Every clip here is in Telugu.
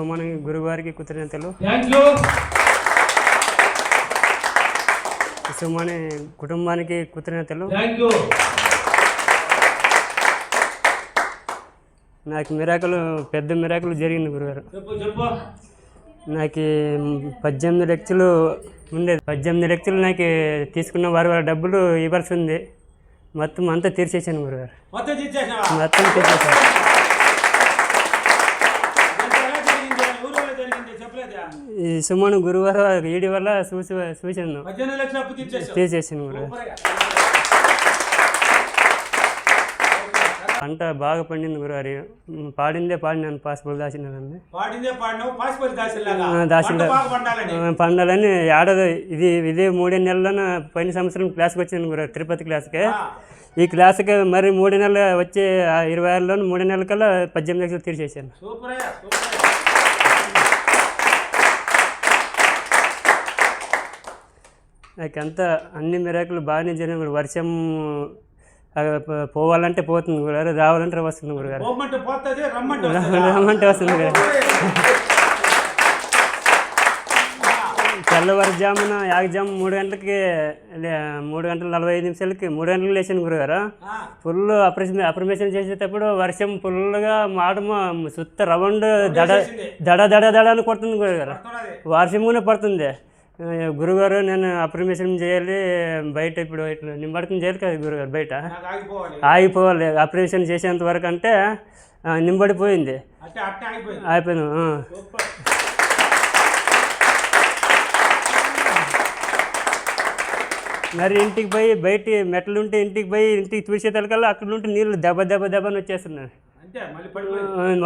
మన గురువారికి కృతజ్ఞతలు. మన కుటుంబానికి కృతజ్ఞతలు. నాకు పెద్ద మిరాకులు జరిగింది గురుగారు. నాకు 18 లక్షలు ఉండేది. 18 లక్షలు నాకు తీసుకున్న వారి డబ్బులు ఇవ్వాల్సి ఉంది. మొత్తం అంతా తీర్చేసాను గురుగారు. మొత్తం తీర్చేసాను. ఈ సుమను గురువారం ఈడి వల్ల చూసాను తీసేసాను గురుగారు. పంట బాగా పండింది గురుగారు. పాడినాను పాసిబుల్ దాచినానండి. పండాలని ఏడాది ఇదే 3 నెలల పోయిన సంవత్సరం క్లాస్కి వచ్చాను గురుగారు, తిరుపతి క్లాస్కి. ఈ క్లాస్కి మరి 3 నెలలు వచ్చే 26లో 3 నెలల కల్లా 18 లక్షలు తీర్చేసాను. నాకంతా అన్ని మిరాకులు బాగానే జరిగిన. వర్షం పోవాలంటే పోతుంది గురుగారు, రావాలంటే వస్తుంది గురుగారు, రమ్మంటే వస్తుంది గురుగారు. తెల్లవారుజామున యాగజాము 3 గంటలకి 3:45 3 గంటలకు లేచాను గురుగారు. ఫుల్ అప్రమేషన్ చేసేటప్పుడు వర్షం ఫుల్గా సుత్త రౌండ్ దడ అని కొడుతుంది గురుగారు. వర్షం కూడా పడుతుంది. గురుగారు నేను అప్రమేషన్ చేయాలి బయట, ఇప్పుడు ఇట్లా నింబడకం చేయాలి కదా గురుగారు, బయట ఆగిపోవాలి. అప్రమేషన్ చేసేంత వరకు అంటే నింబడిపోయింది, అయిపోయింది. మరి ఇంటికి పోయి బయట మెట్లుంటే ఇంటికి చూసేతలకల్లా అక్కడ ఉంటే నీళ్ళు దెబ్బని వచ్చేస్తున్నాయి.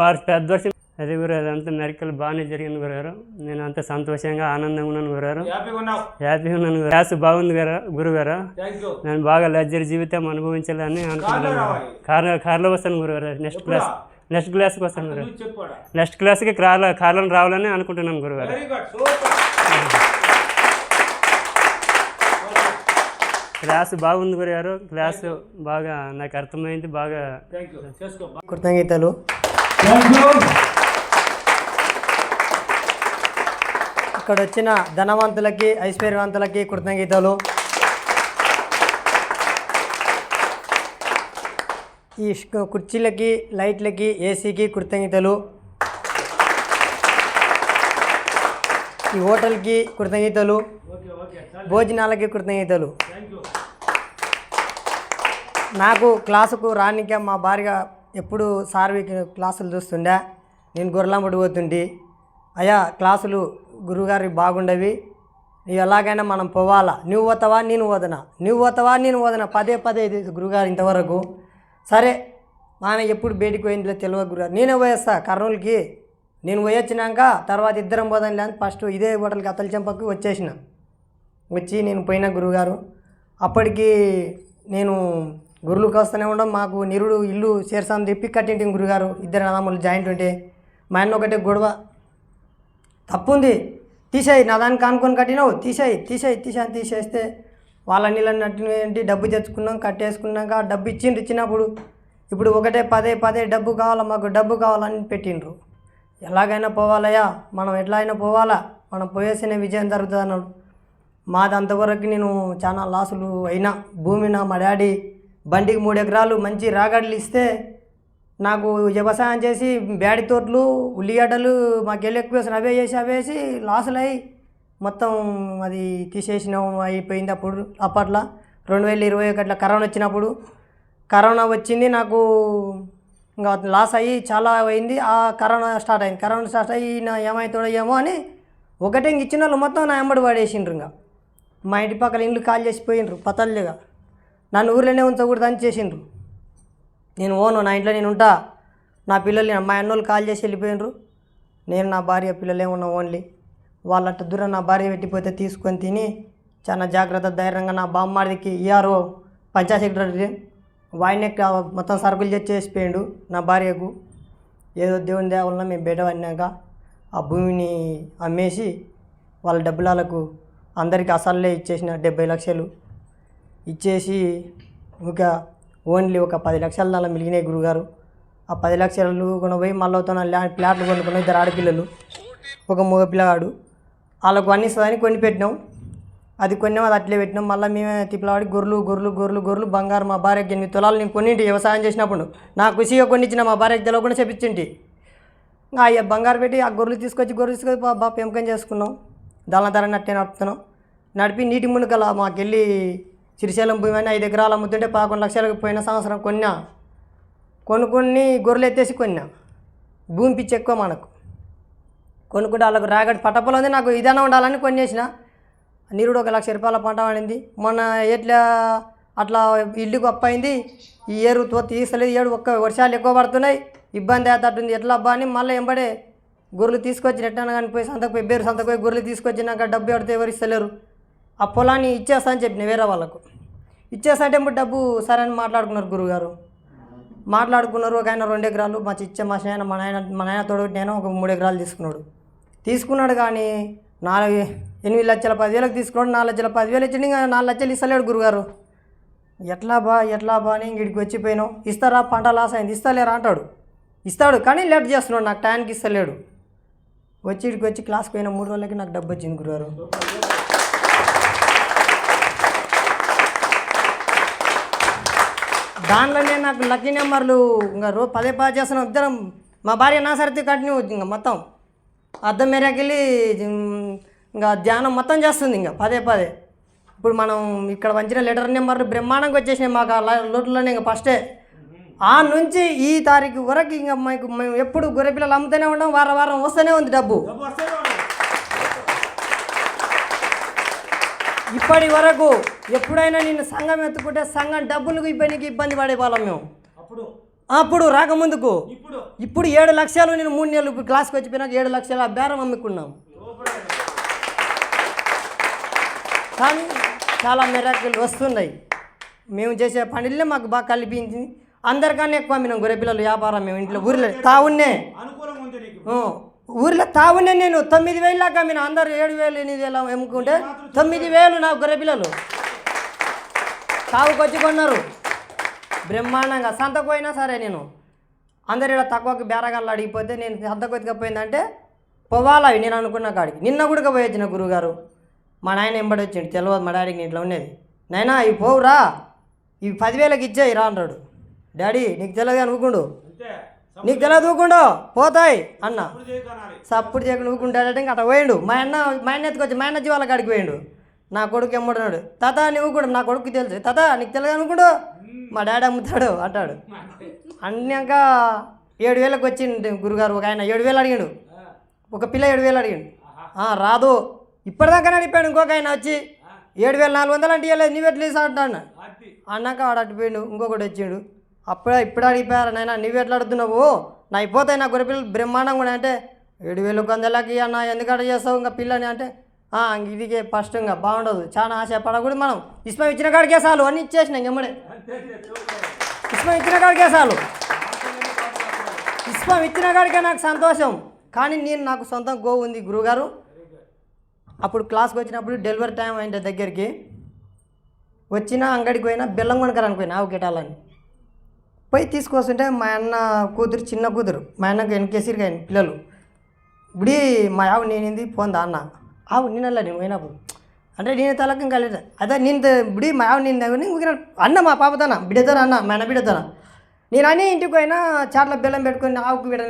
వారు పెద్ద వర్షం. అదే గురుగారు, అదంతా మెరికలు బాగానే జరిగింది గురుగారు. నేను అంత సంతోషంగా ఆనందంగా ఉన్నాను గురుగారు, హ్యాపీగా ఉన్నాను. క్లాస్ బాగుంది గురుగారు. నేను బాగా లగ్జరీ జీవితం అనుభవించాలని అనుకుంటున్నాను. కార్లో వస్తాను గురుగారు. నెక్స్ట్ క్లాస్కి వస్తాను గురుగారు. నెక్స్ట్ క్లాస్కి కార్లో రావాలని అనుకుంటున్నాను గురుగారు. క్లాస్ బాగుంది గురుగారు. క్లాసు బాగా నాకు అర్థమైంది. బాగా కృతజ్ఞతలు. ఇక్కడ వచ్చిన ధనవంతులకి ఐశ్వర్యవంతులకి కృతజ్ఞతలు. ఈ కుర్చీలకి లైట్లకి ఏసీకి కృతజ్ఞతలు. ఈ హోటల్కి కృతజ్ఞతలు. భోజనాలకి కృతజ్ఞతలు. నాకు క్లాసుకు రానిక మా భార్య ఎప్పుడు సార్వి క్లాసులు చూస్తుండే. నేను గొర్రెలంబడి పోతుంటే, అయ్యా క్లాసులు గురువుగారి బాగుండవి, నువ్వు ఎలాగైనా మనం పోవాలా, నువ్వు పోతావా నేను పోదనా పదే గురువుగారు ఇంతవరకు. సరే ఆమె ఎప్పుడు బయటికి పోయిందిలే తెలియదు గురుగారు, నేనే పోయేస్తా కర్నూలుకి. నేను పోయొచ్చినాక తర్వాత ఇద్దరం పోదాంలే అని ఫస్ట్ ఇదే హోటల్కి అత్తల చెంపకి వచ్చి నేను పోయిన గురువుగారు. అప్పటికి నేను గురువులకు వస్తూనే ఉండడం. మాకు నిరుడు ఇల్లు చేర్సాను చెప్పి కట్టింటి గురుగారు. 2 అన్నదమ్ములు జాయింట్ ఉంటే మా అన్న ఒకటే గొడవ, తప్పుంది తీసేయి, నా దానికి అనుకొని కట్టినావు, తీసేస్తే వాళ్ళ నీళ్ళని నట్టినటువంటి డబ్బు తెచ్చుకున్నాం. కట్టేసుకున్నాక డబ్బు ఇచ్చినప్పుడు ఇప్పుడు ఒకటే పదే డబ్బు కావాలా, మాకు డబ్బు కావాలని పెట్టిండ్రు. ఎలాగైనా పోవాలయ్యా, మనం ఎట్లా అయినా పోవాలా, మనం పోయేసిన విజయం జరుగుతుంది అన్నాడు. మాది అంతవరకు నేను చాలా లాసులు అయినా. భూమి మా డాడీ బండికి 3 ఎకరాలు మంచి రాగడ్లు ఇస్తే నాకు వ్యవసాయం చేసి బ్యాడి తోటలు ఉల్లిగడ్డలు మాకెళ్ళి ఎక్కువ అవేసి లాసులు అయ్యి మొత్తం అది తీసేసినాం. అయిపోయింది. అప్పట్లో 2021 కరోనా వచ్చినప్పుడు కరోనా వచ్చింది. నాకు ఇంకా లాస్ అయ్యి చాలా అయింది. ఆ కరోనా స్టార్ట్ అయ్యి నా ఏమవుతాడో ఏమో అని ఒకటే ఇంక ఇచ్చిన వాళ్ళు మొత్తం నా ఎంబడి పడేసిండ్రు. ఇంకా మా ఇంటి పక్కన ఇండ్లు కాల్ చేసిపోయిండ్రు పతల్లిగా. నన్ను ఊర్లోనే ఉంచకూడదని చేసిండ్రు. నేను నా ఇంట్లో నేను ఉంటా, నా పిల్లలు మా అన్నోళ్ళు కాల్ చేసి వెళ్ళిపోయినరు. నేను నా భార్య పిల్లలే ఉన్నాం ఓన్లీ. వాళ్ళట్టు దూరం నా భార్య పెట్టిపోతే తీసుకొని తిని చాలా జాగ్రత్త ధైర్యంగా నా బామ్మాడికి ఈఆర్ఓ పంచాయత్ సెక్రటరీ వాయినే మొత్తం సరుకులు చేసిపోయాడు నా భార్యకు. ఏదో దేవుని దేవలన మేము బయట పడినాక ఆ భూమిని అమ్మేసి వాళ్ళ డబ్బులకు అందరికీ అసలే ఇచ్చేసిన 70 లక్షలు ఇచ్చేసి ఇంకా ఓన్లీ ఒక 10 లక్షల దాకా మిగిలినాయి గురుగారు. ఆ 10 లక్షలు కొనపోయి మళ్ళీ ప్లాట్లు కొనుక్కున్న 2 ఆడపిల్లలు, ఒక మగ పిల్లగాడు. వాళ్ళకు అన్ని ఇస్తుందని కొని పెట్టినాం. అది కొన్నాం, అది అట్లే పెట్టినాం. మళ్ళీ మేమే తిప్పలాడి గొర్రెలు బంగారు. మా భార్యకి 8 తులాలు నేను కొన్నింటి వ్యవసాయం చేసినప్పుడు. నా ఖుషిగా కొనిచ్చిన, మా భార్యకి తెలియకుండా చెప్పించింటి. ఇంకా అయ్యా బంగారు పెట్టి ఆ గొర్రెలు తీసుకొచ్చి పెంపకం చేసుకున్నాం. దాని ధర నట్టే నడుపుతున్నాం. నడిపి నీటి మునుకల మాకెళ్ళి శ్రీశైలం భూమి అని 5 ఎకరాలు అమ్ముతుంటే 11 లక్షలకు పోయిన సంవత్సరం కొనుక్కొని గొర్రెలు ఎత్తేసి కొన్నా. భూమి పిచ్చి ఎక్కువ మనకు. కొనుక్కుంటే వాళ్ళకు రాగడి పట్టపొలం ఉంది. నాకు ఇదైనా ఉండాలని కొనేసిన. నీరుడు 1 లక్ష రూపాయల పంట పడింది. మొన్న ఎట్లా అట్లా ఇల్లుకు అప్పయింది. ఈ ఏరు తీసలేదు. వర్షాలు ఎక్కువ పడుతున్నాయి, ఇబ్బంది అవుతుంది. ఎట్లా అబ్బా అని మళ్ళీ ఎంబడే గొర్రెలు తీసుకొచ్చి ఎట్లా కానీ పోయి సంతకు పోయి గొర్రెలు తీసుకొచ్చినాక డబ్బు ఎవరితో ఎవరు ఇస్తలేరు. ఆ పొలాన్ని ఇచ్చేస్తా అని చెప్పిన వేరే వాళ్ళకు. ఇచ్చేస్తా అంటే డబ్బు సరే అని మాట్లాడుకున్నారు గురువుగారు. మాట్లాడుకున్నారు. ఒక ఆయన 2 ఎకరాలు మా నాయన తోడు నేను ఒక 3 ఎకరాలు తీసుకున్నాడు. కానీ 8 లక్షల 10,000 తీసుకున్నాడు. 4 లక్షల 10,000 ఇచ్చిండు. ఇంకా 4 లక్షలు ఇస్తలేడు గురుగారు. ఎట్లా బా అని ఇంటికి వచ్చిపోయినాం. ఇస్తారా, పంట లాస్ అయింది, ఇస్తలేరా అంటాడు. ఇస్తాడు కానీ లేట్ చేస్తున్నాడు. నాకు టైంకి ఇస్తలేడు. ఇక్కడికి వచ్చి క్లాస్కి పోయిన 3 రోజులకి నాకు డబ్బు వచ్చింది గురుగారు. దాంట్లోనే నాకు లక్కీ నెంబర్లు ఇంకా పదే చేస్తున్నాం. ఇద్దరం మా భార్య నా సరితి కంటిన్యూ ఇంకా మొత్తం అద్దం మేరకెళ్ళి ఇంకా ధ్యానం మొత్తం చేస్తుంది. ఇంకా పదే ఇప్పుడు మనం ఇక్కడ వంచిన లెటర్ నెంబర్లు బ్రహ్మాండంగా వచ్చేసినాయి మాకు ఆ లోట్లోనే. ఇంకా ఫస్టే ఆ నుంచి ఈ తారీఖు వరకు ఇంకా మేము ఎప్పుడు గొర్రె పిల్లలు అమ్ముతూనే ఉంటాం. వారం వస్తూనే ఉంది డబ్బు. ఇప్పటి వరకు ఎప్పుడైనా నేను సంఘం ఎత్తుకుంటే సంఘం డబ్బులకు ఇబ్బంది పడే వాళ్ళం మేము. అప్పుడు రాకముందుకు ఇప్పుడు 7 లక్షలు నేను 3 నెలలు క్లాస్కి వచ్చిపోయినాక 7 లక్షలు ఆ బేరం అమ్ముకున్నాం. కానీ చాలా మిరాకిల్ వస్తున్నాయి. మేము చేసే పనులే మాకు బాగా కలిపించింది. అందరికన్నా ఎక్కువ మేము గొర్రె పిల్లలు వ్యాపారం. మేము ఇంట్లో ఊరిలో తావున్నే నేను 9,000 దాకా మేము అందరు 7,000 8,000 అమ్ముకుంటే 9,000 నా గొర్రె పిల్లలు తావుకొచ్చి కొన్నారు బ్రహ్మాండంగా. సంతకు పోయినా సరే నేను అందరు ఇలా తక్కువకి బేరగాళ్ళు అడిగిపోతే నేను సంతకు ఎత్తుకపోయిందంటే పోవాలి అవి నేను అనుకున్న కాడికి. నిన్న కూడా పోయి వచ్చిన గురువుగారు. మా నాయన ఎంబడి వచ్చిండు. తెలియదు మా డాడీకి ఇంట్లో ఉండేది. నాయనా ఇవి పోవురా, ఇవి 10,000కి ఇచ్చేయి రా అన్నాడు. డాడీ నీకు తెలియదు అనుకుండు, నీకు తెలియదు ఊకుండు పోతాయి అన్న. సప్పుడు చేయకుండా ఊకుంటాడంటే ఇంకా అట్లా పోయిండు. మా అన్న ఎత్తుకొచ్చి మా అన్న జీవాల కాడికి పోయిండు. నా కొడుకు ఎమ్మడున్నాడు. తాత నువ్వు కూడా, నా కొడుకు తెలుసు. తాత నీకు తెలియదు అనుకుండు, మా డాడీ అమ్ముతాడు అంటాడు. అన్నాక 7,000కి వచ్చిండు గురుగారు. ఒక ఆయన 7,000 అడిగాడు. ఒక పిల్ల 7,000 అడిగాడు. రాదు ఇప్పటిదాకా అడిపాడు. ఇంకొక ఆయన వచ్చి 7,400 అంటే ఇవ్వలేదు, నువ్వెట్లు అంటాడు. అన్నాక వాడు అడిపోయాడు. ఇంకొకటి వచ్చిండు. ఇప్పుడు అడిగిపోయారు. నాయన నువ్వెట్లా అడుగుతున్నావు, నా అయిపోతాయి నా గొర్రె పిల్లలు బ్రహ్మాండంగా కూడా అంటే 7,100కి అన్న ఎందుకంటే చేస్తావు ఇంకా పిల్లని అంటే ఇది ఫస్ట్ ఇంకా బాగుండదు, చాలా ఆశ పడకూడదు. మనం ఇష్టం ఇచ్చిన కాడికే చాలు అన్నీ ఇచ్చేసినాం. ఎమ్మడే ఇష్టం ఇచ్చిన కాడికే చాలు. ఇష్టం ఇచ్చిన కాడికే నాకు సంతోషం. కానీ నాకు సొంతం గోవు ఉంది గురువుగారు. అప్పుడు క్లాస్కి వచ్చినప్పుడు డెలివరీ టైం అయింటే దగ్గరికి వచ్చిన అంగడికి పోయినా బెల్లం కొనకరానికి పోయినా ఆవు గిటాలని పోయి తీసుకొస్తుంటే మా అన్న కూతురు, చిన్న కూతురు, మా అన్నకు ఎన్కేసీగా పిల్లలు ఇప్పుడు మా ఆవు నేనింది పోందా అన్న. ఆవు నేనల్లా నేను పోయినప్పుడు అంటే నేను తలకం కలిదు అదే నేను ఇప్పుడు మా ఆవు నేను అన్న మా పాపతోనా బిడ్డతోనా అన్న మా అన్న బిడ్డతోనా నేను అని ఇంటికి పోయినా చాట్ల బెల్లం పెట్టుకొని ఆవుకు బిడ్డ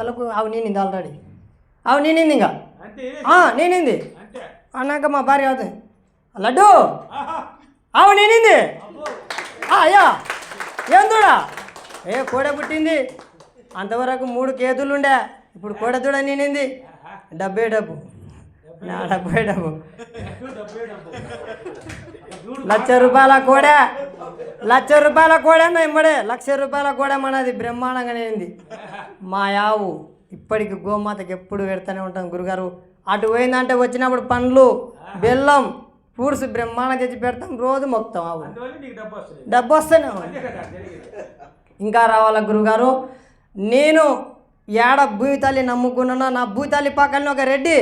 తలకు ఆవు నేనింది ఆల్రెడీ. ఆవు నేనింది ఇంకా నేనింది అన్నాక మా భార్య అవుతుంది లడ్డు ఆవు నేనింది. అయ్యా ఏం దూడ కోడె పుట్టింది. అంతవరకు 3 కేతులు ఉండే, ఇప్పుడు కోడె దూడ నేనింది. డబ్బు డబ్బు 1,00,000 రూపాయల కోడె, 1,00,000 రూపాయల కోడె ఇమ్మడే 1,00,000 రూపాయల కోడె మనది బ్రహ్మాండంగా నేనింది. మా యావు ఇప్పటికి గోమాతకి ఎప్పుడు పెడతానే ఉంటాం గురుగారు. అటు పోయిందంటే వచ్చినప్పుడు పండ్లు, బెల్లం, ఫ్రూట్స్ బ్రహ్మాండంగా తెచ్చి పెడతాం. రోజు మొక్కుతాం. ఆవు డబ్బు వస్తేనే ఇంకా రావాలా గురుగారు. నేను ఏడ భూమి తల్లి నమ్ముకున్నా. నా భూమి తల్లి పక్కన ఒక రెడ్డి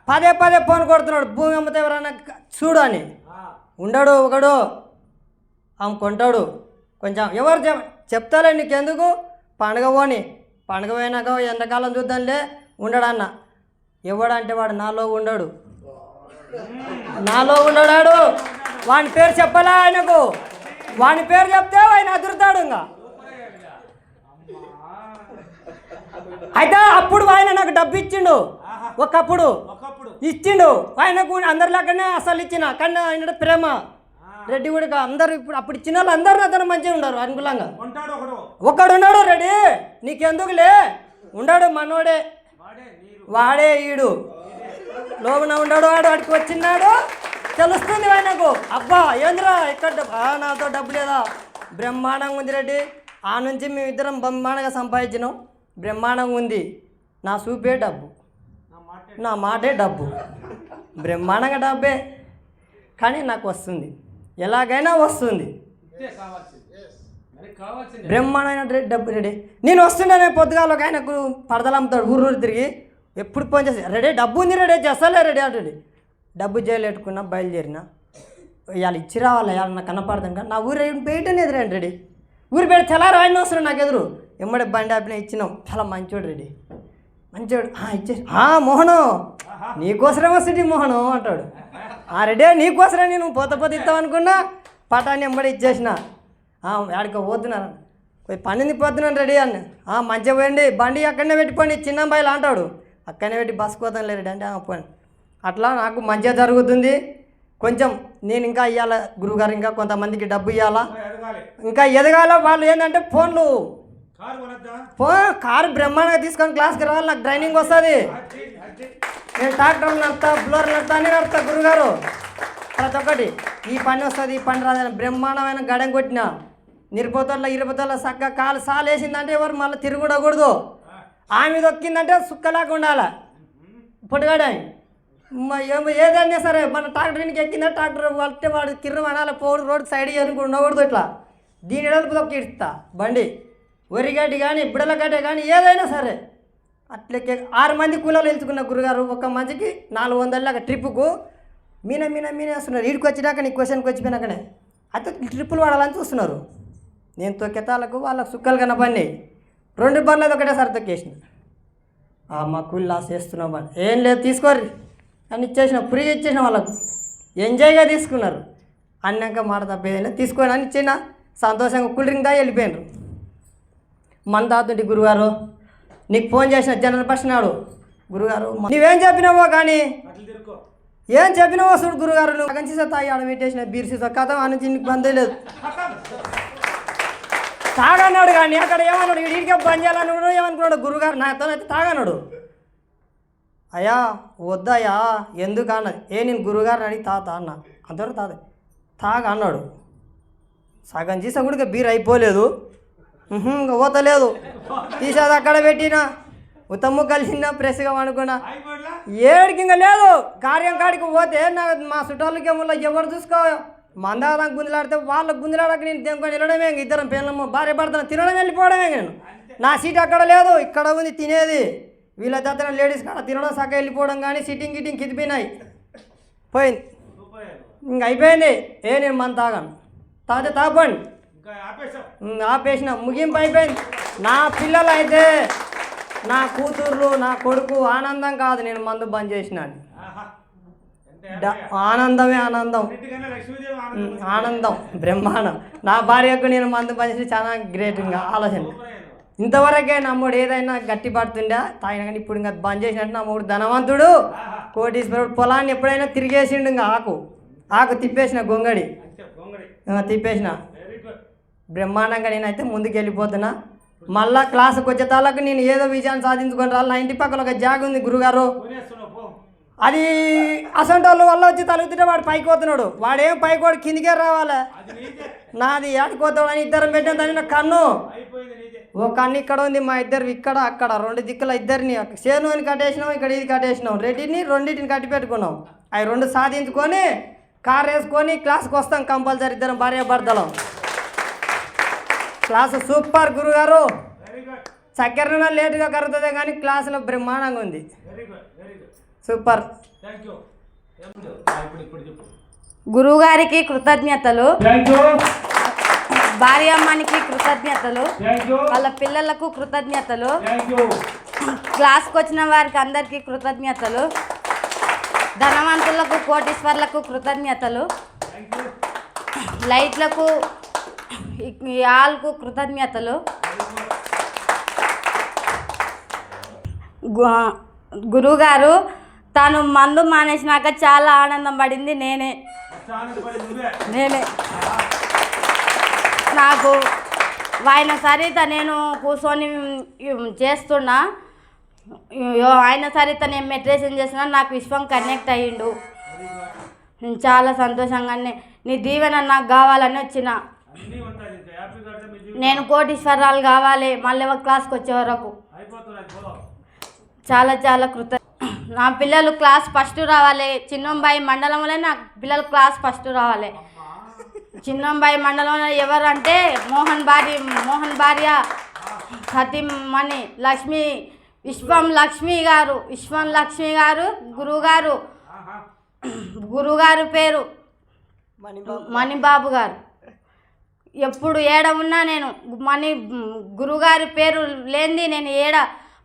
పదే ఫోన్ కొడుతున్నాడు, భూమి అమ్మితే ఎవరన్నా చూడు అని. ఉండడు ఒకడు ఆమె కొంటాడు కొంచెం ఎవరు చెప్తాలే నీకెందుకు పండుగ పోని పండుగ పోయినాక ఎండాకాలం చూద్దాంలే ఉండడన్న ఎవడంటే వాడు నాలో ఉండడు వాని పేరు చెప్పలే ఆయనకు వాని పేరు చెప్తే ఆయన అదురుతాడు ఇంకా అయితే అప్పుడు ఆయన నాకు డబ్బు ఇచ్చిండు ఒకప్పుడు ఇచ్చిండు ఆయనకు అందరిలాగానే అసలు ఇచ్చిన కానీ ఆయన ప్రేమ రెడ్డి కూడా అందరు ఇప్పుడు అప్పుడు ఇచ్చిన వాళ్ళు అందరూ అతను మంచిగా ఉండరు అనుకూలంగా ఒకడు ఉన్నాడు రెడ్డి నీకెందుకులే ఉన్నాడు మనోడే వాడే ఈడు లోపల ఉన్నాడు వాడు వాడికి వచ్చినాడు తెలుస్తుంది ఆయనకు అబ్బా ఏందిరా ఇక్కడ నాతో డబ్బు లేదా బ్రహ్మాండంగా ఉంది రెడ్డి ఆ నుంచి మేమిద్దరం బ్రహ్మాండంగా సంపాదించినాం బ్రహ్మాండంగా ఉంది నా చూపే డబ్బు నా మాటే డబ్బు బ్రహ్మాండంగా డబ్బే కానీ నాకు వస్తుంది ఎలాగైనా వస్తుంది బ్రహ్మాండమైన డబ్బు రెడీ నేను వస్తుండే పొద్దుగాలకు ఆయనకు పడదలు అమ్ముతాడు ఊరు తిరిగి ఎప్పుడు ఫోన్ చేసి రెడీ డబ్బు ఉంది రెడీ చేస్తాలే రెడీ అంటే డబ్బు చేయలేట్టుకున్నా బయలుదేరిన ఇవాళ ఇచ్చి రావాలి ఇవాళ నాకు కనపడతాను నా ఊరు బయటనే ఎదురండి రెడీ ఊరు బయట తెల్లారు ఆయన వస్తున్నాడు నాకు ఎదురు ఎమ్మడే బండి ఆపిన ఇచ్చినాం చాలా మంచోడు రెడీ మంచోడు ఇచ్చేసి మోహను నీకోసమే వస్తుంది మోహను అంటాడు రెడీ నీకోసమే నేను పోత ఇస్తావు అనుకున్నా పటాన్ని ఎమ్మడే ఇచ్చేసిన ఆడికి పోతున్నాను పనిని పోతున్నాను రెడీ అని మంచిగా పోయండి బండి అక్కడనే పెట్టిపోండి చిన్న అబ్బాయిలు అంటాడు అక్కడనే పెట్టి బస్సు పోతాను రెడీ అంటే పోండి అట్లా నాకు మంచిగా జరుగుతుంది కొంచెం నేను ఇంకా ఇవ్వాల గురువుగారు ఇంకా కొంతమందికి డబ్బు ఇవ్వాలా ఇంకా ఎదగాల వాళ్ళు ఏంటంటే ఫోన్లు కారు బ్రహ్మాండంగా తీసుకొని క్లాస్కి రావాలి నాకు ట్రైనింగ్ వస్తుంది నేను ట్రాక్టర్లు నడుపుతా బ్లోర్లు నడుపుతా అన్నీ నడుపుతా గురుగారు ప్రతి ఒక్కటి ఈ పని వస్తుంది ఈ పని రాదని బ్రహ్మాండమైన గడం కొట్టిన నిరుపోతల్లో ఇరుపోతల్లో చక్కగా కాలు సాలు వేసిందంటే ఎవరు మళ్ళీ తిరుగుడకూడదు ఆమె దొక్కిందంటే సుక్కలాగా ఉండాలి పొట్టుగాడే ఏదైనా సరే మన ట్రాక్టర్ ఇంటికి ఎక్కిందా ట్రాక్టర్ వాళ్ళే వాడు కిర్రు అనాలి పోడు రోడ్డు సైడ్ చేయడానికి ఉండకూడదు ఇట్లా దీని ఎడల్పు దొక్కి ఇస్తా బండి వరిగడ్డి కానీ బిడల గడ్డి కానీ ఏదైనా సరే అట్లకే 6 మంది కూలీలు వెళ్తుకున్న గురుగారు ఒక మంచికి 400 ట్రిప్పుకు మీన వస్తున్నారు వీడికి వచ్చినాక నీ క్వశ్చన్కి వచ్చిపోయినాకనే అయితే ట్రిప్పులు వాడాలని చూస్తున్నారు నేను తొక్కెతాలకు వాళ్ళకు సుక్కలు కనపడి 2 బండ్లు ఒకటేసారి తొక్కేసిన మా కూలి లాస్ చేస్తున్నాం బండి ఏం లేదు తీసుకోర్రి అని ఇచ్చేసిన ఫ్రీగా ఇచ్చేసిన వాళ్ళకు ఎంజాయ్గా తీసుకున్నారు అన్నాక మాట తప్పేదైనా తీసుకోని అని ఇచ్చిన సంతోషంగా కూల్ డ్రింక్ దాకా వెళ్ళిపోయినారు మన తాతుంటి గురుగారు నీకు ఫోన్ చేసిన జనరల్ పర్సన్ నాడు గురుగారు నువ్వేం చెప్పినావో కానీ ఏం చెప్పినావో చూడు గురుగారు నువ్వు సగం సీసా తాగి ఆడ పెట్టేసిన బీర్ సీసా కథ ఆ నుంచి నీకు బందే లేదు తాగన్నాడు కానీ అక్కడ ఏమన్నాడు వీడికే బంద్ చేయాలన్నాడు ఏమనుకున్నాడు గురుగారు నాతోనైతే తాగన్నాడు అయ్యా వద్దయ్యా ఎందుకు అన్నది నేను గురుగారిని అడిగి తాత అన్న అందరూ తాత తాగ అన్నాడు సగం సీసా కూడా బీర్ అయిపోలేదు ఇంకా పోతలేదు తీసేది అక్కడ పెట్టినా ఉత్తమ్ము కలిసిన ప్రెస్గా అనుకున్నా ఏడికి ఇంకా లేదు కార్యం కాడికి పోతే మా చుట్టాలకి ఏమో ఎవరు చూసుకో మందాదానికి గుంజలాడితే వాళ్ళకి గుంజలాడక నేను దేనికొని వెళ్ళడమే ఇద్దరం పిల్లమ్మ భార్య పడతాను తినడం వెళ్ళిపోవడమే నేను నా సీట్ అక్కడ లేదు ఇక్కడ ఉంది తినేది వీళ్ళ దగ్గర లేడీస్ కాడ తినడం సక్క వెళ్ళిపోవడం కానీ సిట్టింగ్ గిట్టింగ్ కిదిపోయినాయి పోయింది ఇంక అయిపోయింది నేను మన తాగాను తాగితే తాపండి ఆపేసిన ముగింపు అయిపోయింది నా పిల్లలు అయితే నా కూతుర్లు నా కొడుకు ఆనందం కాదు నేను మందు బంద్ చేసిన ఆనందమే ఆనందం బ్రహ్మాండం నా భార్యకు నేను మందు బంద్ చేసి చాలా గ్రేట్ ఇంకా ఆలోచన ఇంతవరకే నమ్ముడు ఏదైనా గట్టి పడుతుండే తాగిన కానీ ఇప్పుడు ఇంకా బంద్ చేసినట్టు నమ్ముడు ధనవంతుడు కోటీశ్వరుడు పొలాన్ని ఎప్పుడైనా తిరిగేసిండు ఇంకా ఆకు తిప్పేసిన గొంగడి తిప్పేసిన బ్రహ్మాండంగా నేనైతే ముందుకు వెళ్ళిపోతున్నా మళ్ళా క్లాసుకు వచ్చేతాలకు నేను ఏదో విజయాన్ని సాధించుకొని రాలి నా ఇంటి పక్కన ఒక జాగ ఉంది గురుగారు అది అసంటోళ్ళు వల్ల వచ్చి తలుగుతుంటే వాడు పైకి పోతున్నాడు వాడేం పైకి వాడు కిందికే రావాలి నాది ఆడుకోతాడు అని ఇద్దరం పెట్టిన దాని కన్ను ఓ కన్ను ఇక్కడ ఉంది మా ఇద్దరు ఇక్కడ అక్కడ 2 దిక్కుల ఇద్దరిని సేను అని కట్టేసినాం ఇక్కడ ఇది కట్టేసినాం రెడ్డిని రెండింటిని కట్టి పెట్టుకున్నాం అవి 2 సాధించుకొని కారు వేసుకొని క్లాస్కి వస్తాం కంపల్సరీ ఇద్దరం భార్య భర్తలం క్లాసు సూపర్ గురుగారు చక్కెర లేటుగా కరుగుతుంది కానీ క్లాసులో బ్రహ్మాండంగా ఉంది సూపర్ గురువుగారికి కృతజ్ఞతలు. భార్యమ్మనికి కృతజ్ఞతలు, వాళ్ళ పిల్లలకు కృతజ్ఞతలు, క్లాస్కి వచ్చిన వారికి అందరికీ కృతజ్ఞతలు, ధనవంతులకు కోటీశ్వర్లకు కృతజ్ఞతలు, లైట్లకు ఈ హాల్కు కృతజ్ఞతలు. గురువుగారు తను మందు మానేసినాక చాలా ఆనందం పడింది నేనే. నాకు ఆయన సరిత నేను కూర్చొని చేస్తున్నా, ఆయన సరిత నేను మెడిటేషన్ చేస్తున్నా, నాకు విశ్వం కనెక్ట్ అయ్యిండు. నేను చాలా సంతోషంగానే నీ దీవెన నాకు కావాలని వచ్చిన. నేను కోటీశ్వరాలు కావాలి మళ్ళీ క్లాస్కి వచ్చే వరకు. చాలా చాలా నా పిల్లలు క్లాస్ ఫస్ట్ రావాలి. చిన్నంబాయి మండలంలో నా పిల్లలు క్లాస్ ఫస్ట్ రావాలి. చిన్నంబాయి మండలంలో ఎవరంటే మోహన్ భార్య సతీమణి విశ్వం లక్ష్మి గారు గురుగారు పేరు మణిబాబు గారు. ఎప్పుడు ఏడ ఉన్నా నేను గురుగారి పేరు లేనిది నేను ఏడ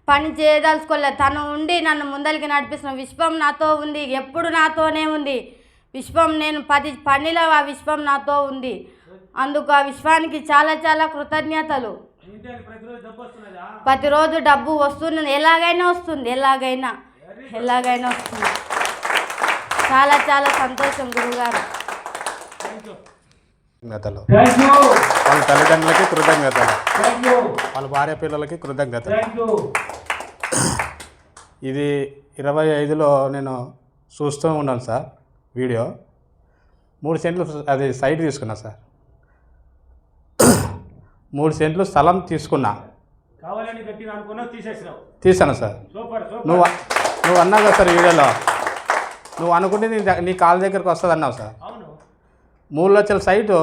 పని చేయదలుచుకోలేదు. తను ఉండి నన్ను ముందరికి నడిపిస్తున్న విశ్వం నాతో ఉంది, ఎప్పుడు నాతోనే ఉంది విశ్వం. నేను 10 పనిలో ఆ విశ్వం నాతో ఉంది. అందుకు ఆ విశ్వానికి చాలా చాలా కృతజ్ఞతలు. ప్రతిరోజు డబ్బు వస్తుంది, ఎలాగైనా వస్తుంది. చాలా చాలా సంతోషం గురుగారు. వాళ్ళ తల్లిదండ్రులకి కృతజ్ఞతలు, వాళ్ళ భార్య పిల్లలకి కృతజ్ఞతలు. ఇది 25లో నేను చూస్తూ ఉన్నాను సార్ వీడియో. 3 సెంట్లు అది సైట్ తీసుకున్నా సార్. 3 సెంట్లు స్థలం తీసుకున్నా, తీసాను సార్. నువ్వు అన్నావు కదా సార్ వీడియోలో, నువ్వు అనుకుంటే నీ కాళ్ళ దగ్గరకు వస్తుంది అన్నావు సార్. 3 లక్షల సైటు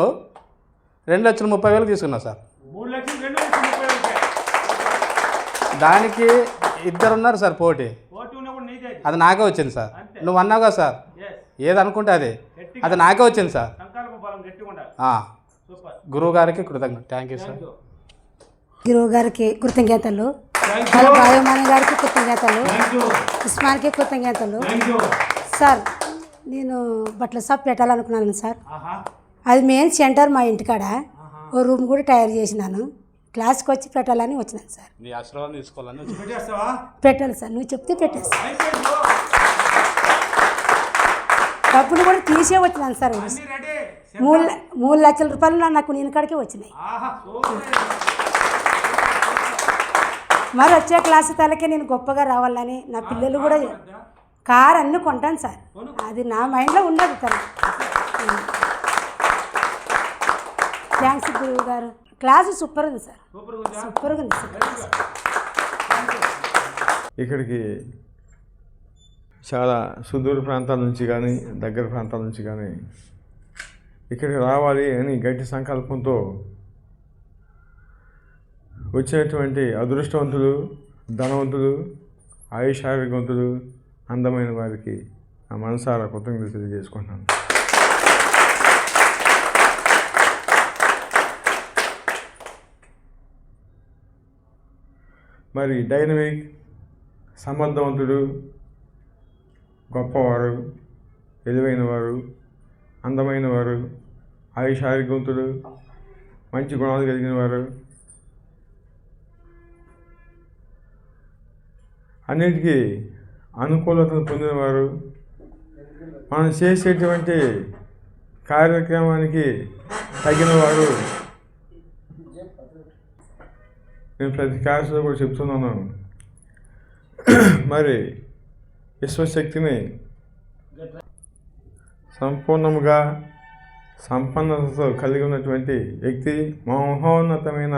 2,30,000 తీసుకున్నా సార్. దానికి 2 ఉన్నారు సార్ పోటీ, అది నాకే వచ్చింది సార్. నువ్వు అన్నావు కదా సార్, ఏది అనుకుంటే అది నాకే వచ్చింది సార్. గురువు గారికి కృతజ్ఞత. Thank you sir. గురువు గారికి కృతజ్ఞతలు, వాళ్ళ భార్యమాని గారికి కృతజ్ఞతలు, ఉస్మాన్కి కృతజ్ఞతలు. సార్ నేను బట్టల షాప్ పెట్టాలనుకున్నాను సార్. అది మెయిన్ సెంటర్ మా ఇంటికాడ. ఓ రూమ్ కూడా తయారు చేసినాను. క్లాస్కి వచ్చి పెట్టాలని వచ్చినాను సార్. నీ ఆశీర్వాదం తీసుకోవాలని పెట్టాలి సార్, నువ్వు చెప్తే పెట్టేస్తా. డబ్బులు కూడా తీసే వచ్చినాను సార్. 3 లక్షల రూపాయలు నాకు నేను కాడికే వచ్చినాయి. మరి వచ్చే క్లాసు తలకే నేను గొప్పగా రావాలని నా పిల్లలు కూడా కార్ అన్నీ కొంటాను సార్. అది నా మైండ్లో ఉండదు తను. థ్యాంక్స్ గురువు గారు. క్లాసు సూపర్ ఉంది సార్, సూపర్గా ఉంది సార్. ఇక్కడికి చాలా సుదూర ప్రాంతాల నుంచి కానీ దగ్గర ప్రాంతాల నుంచి కానీ ఇక్కడికి రావాలి అని గట్టి సంకల్పంతో వచ్చినటువంటి అదృష్టవంతులు, ధనవంతులు, ఆయుష్ ఆరోగ్యవంతులు, అందమైన వారికి నా మనసారా కృతజ్ఞతలు తెలియజేసుకుంటున్నాను. మరి డైనమిక్, సమర్థవంతుడు, గొప్పవారు, తెలివైన వారు, అందమైన వారు, ఆయుష్ ఆరోగ్యవంతుడు, మంచి గుణాలు కలిగిన వారు, అన్నిటికీ అనుకూలతను పొందినవారు, మనం చేసేటువంటి కార్యక్రమానికి తగినవారు. నేను ప్రతి క్లాసులో కూడా చెప్తున్నాను, మరి విశ్వశక్తిని సంపూర్ణముగా సంపన్నతతో కలిగి ఉన్నటువంటి వ్యక్తి, మహోన్నతమైన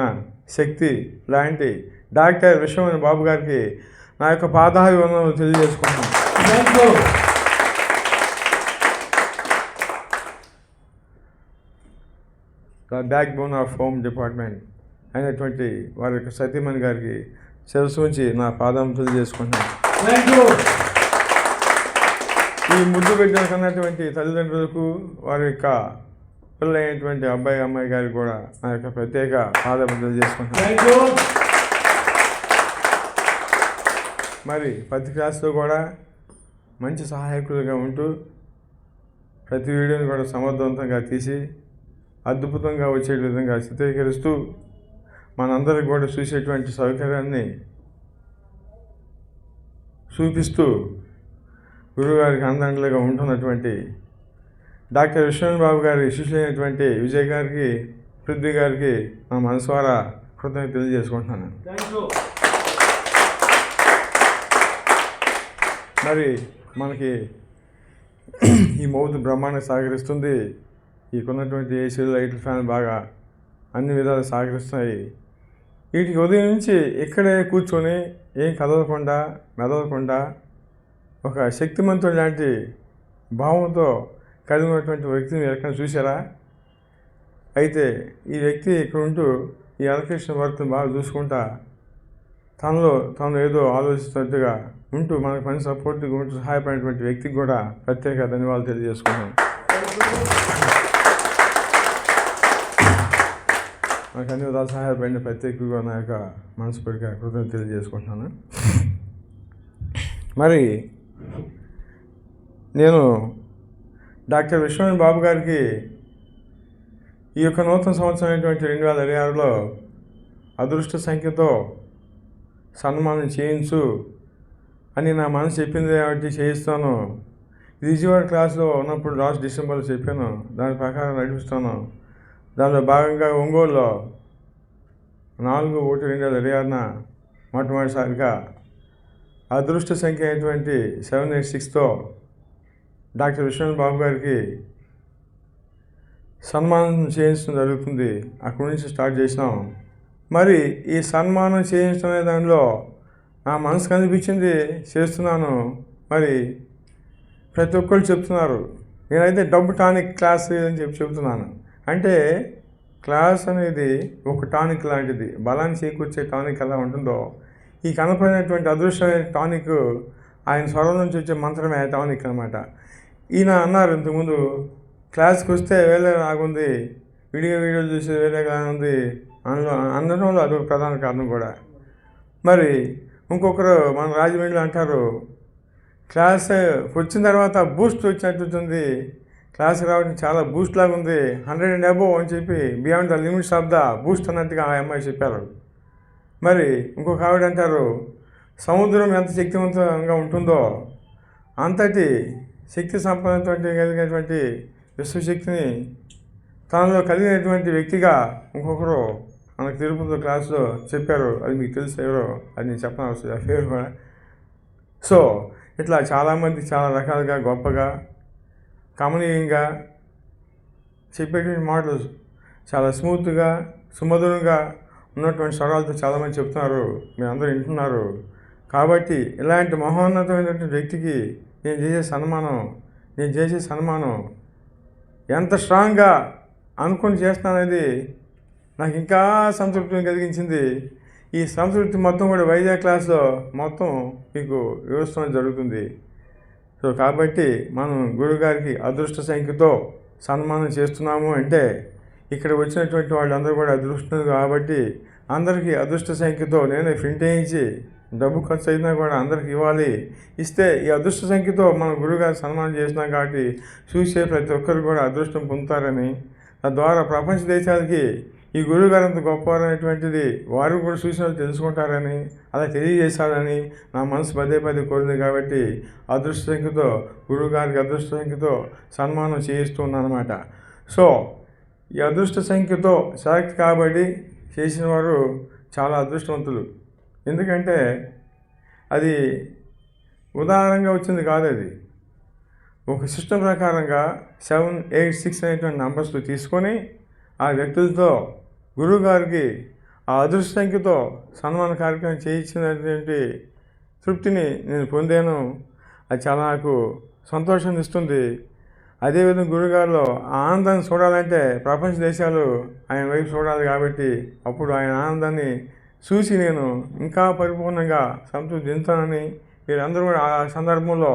శక్తి లాంటి డాక్టర్ విశ్వమణి బాబు గారికి నా యొక్క పాదాభివందనలు తెలియజేసుకుంటున్నాను. The back bone of home department అయినటువంటి వారి యొక్క సతీమణి గారికి శిరస్సు ఉంచి నా పాదం తెలియజేసుకుంటున్నాను. ఈ ముద్దు పెట్టిన కన్నటువంటి తల్లిదండ్రులకు, వారి యొక్క పిల్లలైనటువంటి అబ్బాయి అమ్మాయి గారికి కూడా నా యొక్క ప్రత్యేక పాదపూజలు చేసుకుంటున్నాను. మరి ప్రతి క్లాస్లో కూడా మంచి సహాయకులుగా ఉంటూ ప్రతి వీడియోని కూడా సమర్థవంతంగా తీసి అద్భుతంగా వచ్చే విధంగా చిత్రీకరిస్తూ మనందరికి కూడా చూసేటువంటి సౌకర్యాన్ని చూపిస్తూ గురువుగారికి అందండలుగా ఉంటున్నటువంటి డాక్టర్ విశ్వనాథ్ బాబు గారి శిష్యులైనటువంటి విజయ్ గారికి, పృథ్వీ గారికి నా మనస్వారా కృతజ్ఞతలు తెలియజేసుకుంటున్నాను. మరి మనకి ఈ మౌత్ బ్రహ్మాండంగా సహకరిస్తుంది. ఈకున్నటువంటి ఏసీలు, లైట్లు, ఫ్యాన్ బాగా అన్ని విధాలు సహకరిస్తున్నాయి. వీటికి ఉదయం నుంచి ఇక్కడే కూర్చొని ఏం కదలకుండా మెదలకుండా ఒక శక్తిమంతుడు లాంటి భావంతో కలిగినటువంటి వ్యక్తిని ఎక్కడ చూసారా? అయితే ఈ వ్యక్తి ఇక్కడ ఉంటూ ఈ ఎలక్ట్రిషన్ వర్క్ని బాగా చూసుకుంటా తనలో తను ఏదో ఆలోచిస్తున్నట్టుగా ఉంటూ మనకు పని సపోర్ట్గా ఉంటూ సహాయపడినటువంటి వ్యక్తికి కూడా ప్రత్యేక ధన్యవాదాలు తెలియజేసుకున్నాను. నాకు అన్ని విధాలు సహాయపడిన ప్రత్యేకంగా నా యొక్క మనస్ఫూర్తిగా కృతజ్ఞతలు తెలియజేసుకుంటున్నాను. మరి నేను డాక్టర్ విశ్వనాథ్ బాబు గారికి ఈ యొక్క నూతన సంవత్సరం అయినటువంటి 2026లో అదృష్ట సంఖ్యతో సన్మానం చేయించు అని నా మనసు చెప్పింది కాబట్టి చేయిస్తాను. విజయవాడ క్లాస్లో ఉన్నప్పుడు లాస్ట్ డిసెంబర్లో చెప్పాను, దాని ప్రకారం నడిపిస్తాను. దానిలో భాగంగా ఒంగోలులో 4/1/2026న మొట్టమొదటిసారిగా అదృష్ట సంఖ్య అయినటువంటి 786తో డాక్టర్ విశ్వనాథ్ బాబు గారికి సన్మానం చేయించడం జరుగుతుంది. అక్కడి నుంచి స్టార్ట్ చేసినాం. మరి ఈ సన్మానం చేయించడం అనే దానిలో నా మనసుకు అనిపించింది చేస్తున్నాను. మరి ప్రతి ఒక్కరు చెప్తున్నారు, నేనైతే డబ్బు టానిక్ క్లాస్ అని చెప్తున్నాను. అంటే క్లాస్ అనేది ఒక టానిక్ లాంటిది, బలాన్ని చేకూర్చే టానిక్ ఎలా ఉంటుందో ఈ కనపడినటువంటి అదృష్టమైన టానిక్ ఆయన స్వరం నుంచి వచ్చే మంత్రమే టానిక్ అనమాట. ఈయన అన్నారు ఇంతకుముందు, క్లాస్కి వస్తే వేరే లాగుంది, వీడియోలు చూసి వేరేగా ఉంది అనడంలో అదొక ప్రధాన కారణం కూడా. మరి ఇంకొకరు మన రాజమండ్రిలో అంటారు, క్లాస్ వచ్చిన తర్వాత బూస్ట్ వచ్చినట్టుంది, క్లాస్ రావడం చాలా బూస్ట్ లాగా ఉంది, 100 and above అని చెప్పి beyond the limits of the Boost అన్నట్టుగా ఆ అమ్మాయి చెప్పారు. మరి ఇంకొక ఆవిడ అంటారు, సముద్రం ఎంత శక్తివంతంగా ఉంటుందో అంతటి శక్తి సంపన్నతో కలిగినటువంటి విశ్వశక్తిని తనలో కలిగినటువంటి వ్యక్తిగా ఇంకొకరు మనకు తిరుపతి క్లాసులో చెప్పారు. అది మీకు తెలుసు ఎవరో, అది నేను చెప్పనవసరం ఆ పేరు కూడా. సో ఇట్లా చాలామంది చాలా రకాలుగా గొప్పగా కమనీయంగా చెప్పేటువంటి మాటలు చాలా స్మూత్గా సుమధురంగా ఉన్నటువంటి స్వరాలతో చాలామంది చెప్తున్నారు, మీరు అందరూ వింటున్నారు. కాబట్టి ఇలాంటి మహోన్నతమైనటువంటి వ్యక్తికి నేను చేసే సన్మానం ఎంత స్ట్రాంగ్గా అనుకుని చేస్తాననేది నాకు ఇంకా సంతృప్తిని కలిగించింది. ఈ సంతృప్తి మొత్తం కూడా వైజాగ్ క్లాస్లో మొత్తం మీకు వివరిస్తూ జరుగుతుంది. సో కాబట్టి మనం గురుగారికి అదృష్ట సంఖ్యతో సన్మానం చేస్తున్నాము అంటే ఇక్కడ వచ్చినటువంటి వాళ్ళందరూ కూడా అదృష్టం కాబట్టి అందరికీ అదృష్ట సంఖ్యతో నేనే ప్రింట్ వేయించి డబ్బు ఖర్చు అయినా కూడా అందరికి ఇవ్వాలి. ఇస్తే ఈ అదృష్ట సంఖ్యతో మన గురుగారు సన్మానం చేసినాం కాబట్టి చూసే ప్రతి ఒక్కరు కూడా అదృష్టం పొందుతారని, తద్వారా ప్రపంచ దేశాలకి ఈ గురువుగారు అంత గొప్పవారనేటువంటిది వారు కూడా చూసిన తెలుసుకుంటారని అలా తెలియజేశారని నా మనసు పదే కోరింది. కాబట్టి అదృష్ట సంఖ్యతో గురువుగారికి అదృష్ట సంఖ్యతో సన్మానం చేయిస్తున్నాను అనమాట. సో ఈ అదృష్ట సంఖ్యతో సెలెక్ట్ కాబట్టి చేసిన వారు చాలా అదృష్టవంతులు. ఎందుకంటే అది ఉదాహరణగా వచ్చింది కాదు, అది ఒక సిస్టమ్ ప్రకారంగా 786 అనేటువంటి నంబర్స్ తీసుకొని ఆ వ్యక్తులతో గురువుగారికి ఆ అదృష్ట సంఖ్యతో సన్మాన కార్యక్రమం చేయించినటువంటి తృప్తిని నేను పొందాను. అది చాలా నాకు సంతోషాన్ని ఇస్తుంది. అదేవిధంగా గురువుగారిలో ఆ ఆనందాన్ని చూడాలంటే ప్రపంచ దేశాలు ఆయన వైపు చూడాలి. కాబట్టి అప్పుడు ఆయన ఆనందాన్ని చూసి నేను ఇంకా పరిపూర్ణంగా సంతృప్తి చెందుతానని, మీరందరూ కూడా ఆ సందర్భంలో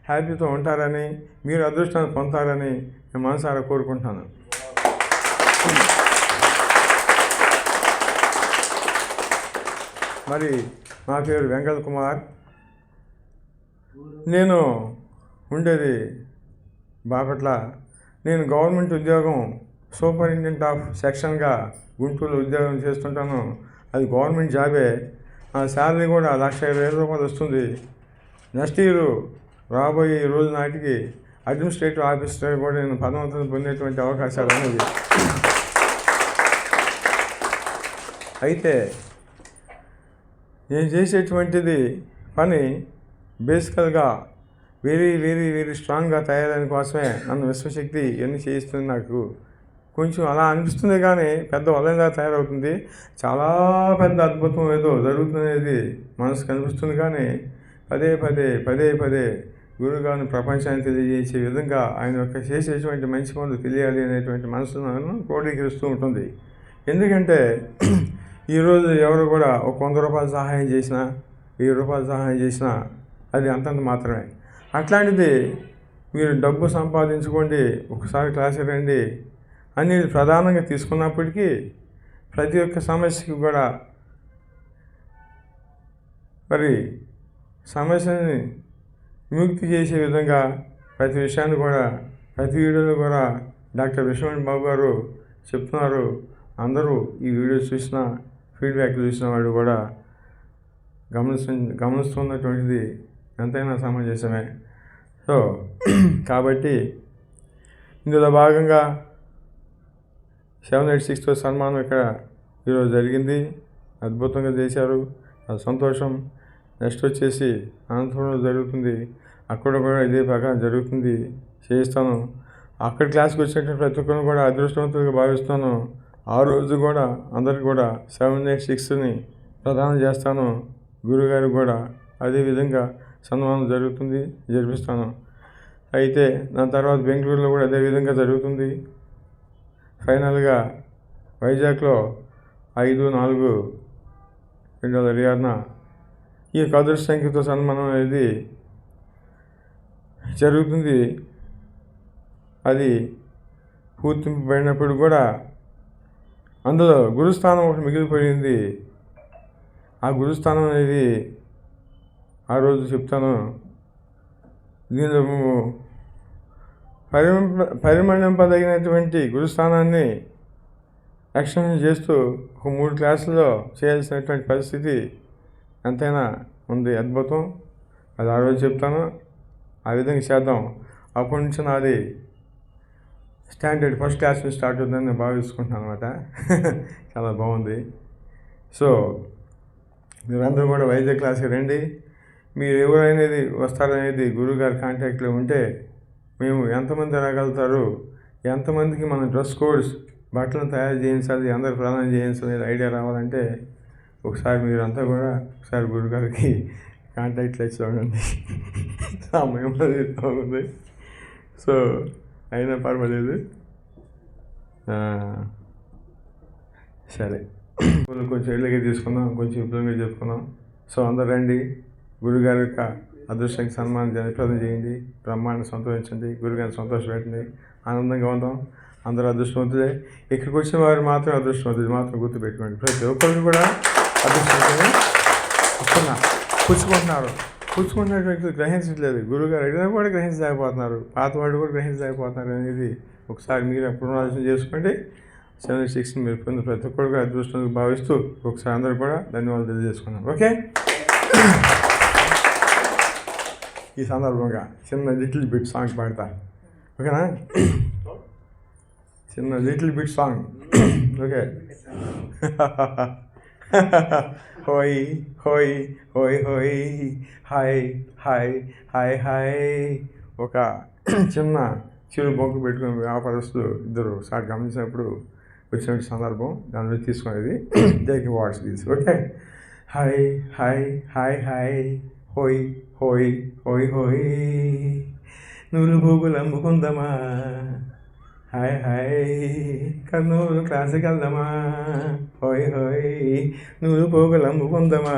హ్యాపీతో ఉంటారని, మీరు అదృష్టాన్ని పొందుతారని నేను మనసారా కోరుకుంటున్నాను. మరి నా పేరు వెంకట కుమార్. నేను ఉండేది బాపట్ల. నేను గవర్నమెంట్ ఉద్యోగం సూపరింటెండెంట్ ఆఫ్ సెక్షన్గా గుంటూరులో ఉద్యోగం చేస్తుంటాను. అది గవర్నమెంట్ జాబే. నా శాలరీ కూడా 1,20,000 రూపాయలు వస్తుంది. నెక్స్ట్ ఇయర్ రాబోయే ఈ రోజు నాటికి అడ్మినిస్ట్రేటివ్ ఆఫీసర్ కూడా నేను పదోన్నతి పొందేటువంటి అవకాశాలు అనేది. అయితే నేను చేసేటువంటిది పని బేసికల్గా వెరీ వెరీ వెరీ స్ట్రాంగ్గా తయారైన కోసమే నన్ను విశ్వశక్తి ఇవన్నీ చేయిస్తుంది. నాకు కొంచెం అలా అనిపిస్తుంది కానీ పెద్ద వలయంగా తయారవుతుంది. చాలా పెద్ద అద్భుతం ఏదో జరుగుతున్నది మనసుకు అనిపిస్తుంది. కానీ పదే పదే పదే పదే గురువుగారిని ప్రపంచాన్ని తెలియజేసే విధంగా ఆయన యొక్క చేసేటువంటి మంచి పనులు తెలియాలి అనేటువంటి మనసు నన్ను క్రోడీకరిస్తూ ఉంటుంది. ఎందుకంటే ఈరోజు ఎవరు కూడా ఒక 100 రూపాయలు సహాయం చేసినా 1000 రూపాయలు సహాయం చేసినా అది అంతంత మాత్రమే. అట్లాంటిది మీరు డబ్బు సంపాదించుకోండి, ఒకసారి క్లాసుకి రండి అని ప్రధానంగా తీసుకున్నప్పటికీ ప్రతి ఒక్క సమస్యకి కూడా మరి సమస్యని విముక్తి చేసే విధంగా ప్రతి విషయాన్ని కూడా ప్రతి వీడియోలో కూడా డాక్టర్ విశ్వనాథ్ బాబు గారు చెప్తున్నారు. అందరూ ఈ వీడియో చూసిన ఫీడ్బ్యాక్ చూసిన వాళ్ళు కూడా గమనిస్తున్నటువంటిది ఎంతైనా సమంజసమే. సో కాబట్టి ఇందులో భాగంగా 786తో సన్మానం ఇక్కడ ఈరోజు జరిగింది. అద్భుతంగా చేశారు, అది సంతోషం. నెక్స్ట్ వచ్చేసి అనంతపురంలో జరుగుతుంది, అక్కడ కూడా ఇదే ప్రకారం జరుగుతుంది, చేయిస్తాను. అక్కడ క్లాస్కి వచ్చేటువంటి ప్రతి ఒక్కరిని కూడా అదృష్టవంతులుగా భావిస్తాను. ఆ రోజు కూడా అందరికి కూడా 786ని ప్రదానం చేస్తాను. గురుగారికి కూడా అదేవిధంగా సన్మానం జరుగుతుంది, జరిపిస్తాను. అయితే దాని తర్వాత బెంగళూరులో కూడా అదేవిధంగా జరుగుతుంది. ఫైనల్గా వైజాగ్లో 5/4/2026 ఈ యొక్క అదృష్ట సంఖ్యతో సన్మానం అనేది జరుగుతుంది. అది పూర్తింపబడినప్పుడు కూడా అందులో గురుస్థానం ఒకటి మిగిలిపోయింది. ఆ గురుస్థానం అనేది ఆ రోజు చెప్తాను. దీనిలో పరిమళింపదగినటువంటి గురుస్థానాన్ని ఎక్స్టెన్షన్ చేస్తూ ఒక 3 క్లాసుల్లో చేయాల్సినటువంటి పరిస్థితి ఎంతైనా ఉంది. అద్భుతం. అది ఆ రోజు చెప్తాను. ఆ విధంగా చేద్దాం. అప్పటి నుంచి నాది స్టాండర్డ్ ఫస్ట్ క్లాస్ నుంచి స్టార్ట్ అవుతుందని నేను భావిస్తున్నాను అనమాట. చాలా బాగుంది. సో మీరందరూ కూడా వైద్య క్లాస్కి రండి. మీరు ఎవరైనది వస్తారనేది గురువుగారి కాంటాక్ట్లో ఉంటే మేము ఎంతమంది రాగలుగుతారు, ఎంతమందికి మనం డ్రెస్ కోడ్స్ బట్టలను తయారు చేయించాలి, అందరు ప్రదానం చేయించాలి ఐడియా రావాలంటే ఒకసారి మీరంతా కూడా ఒకసారి గురుగారికి కాంటాక్ట్లో ఇచ్చి చూడండి. సమయం ఉంది. సో అయినా పర్వాలేదు. సరే, కొంచెం ఎళ్ళగా తీసుకుందాం, కొంచెం విపులంగా చెప్పుకుందాం. సో అందరు రండి, గురుగారి యొక్క అదృష్టానికి సన్మానం జయప్రదం చేయండి, బ్రహ్మాండం సంతోషించండి, గురుగారిని సంతోషపెట్టండి, ఆనందంగా ఉందాం. అందరూ అదృష్టవంతులే. ఇక్కడికి వచ్చిన వారు మాత్రం అదృష్టవంతులు మాత్రం గుర్తుపెట్టుకోండి. ప్రతి ఒక్కరు కూడా అదృష్టవంతులే పుచ్చుకుంటున్న వ్యక్తులు గ్రహించట్లేదు. గురువుగారు అడిగినా కూడా గ్రహించలేకపోతున్నారు, పాతవాడు కూడా గ్రహించలేకపోతున్నారు అనేది ఒకసారి మీరు పునరాలోచన చేసుకోండి. 786 మీరు పొందిన ప్రతి ఒక్కరు కూడా అదృష్టంగా భావిస్తూ ఒకసారి అందరూ కూడా ధన్యవాదాలు తెలియజేసుకున్నాం. ఓకే, ఈ సందర్భంగా చిన్న లిటిల్ బిట్ సాంగ్ పాడతా. ఓకేనా? చిన్న లిటిల్ బిట్ సాంగ్. ఓకే. హోయ్ హోయ్ హోయ్ హోయ్ హాయ్ హాయ్ హాయ్ హాయ్. ఒక చిన్న చిరు బొంకు పెట్టుకుని వ్యాపారస్తులు ఇద్దరు సార్ గమనించినప్పుడు వచ్చిన సందర్భం, దానిలో తీసుకునేది take what's this. Okay. Hi hi hi hi హోయ్ హోయ్ హోయ్ హోయ్ నూలు భూగులు అమ్ముకుందామా, హాయ్ హాయ్ కర్నూలు క్లాసుకి వెళ్దామా, హోయ్ హోయ్ నూలు పోగులు అమ్ముకుందామా,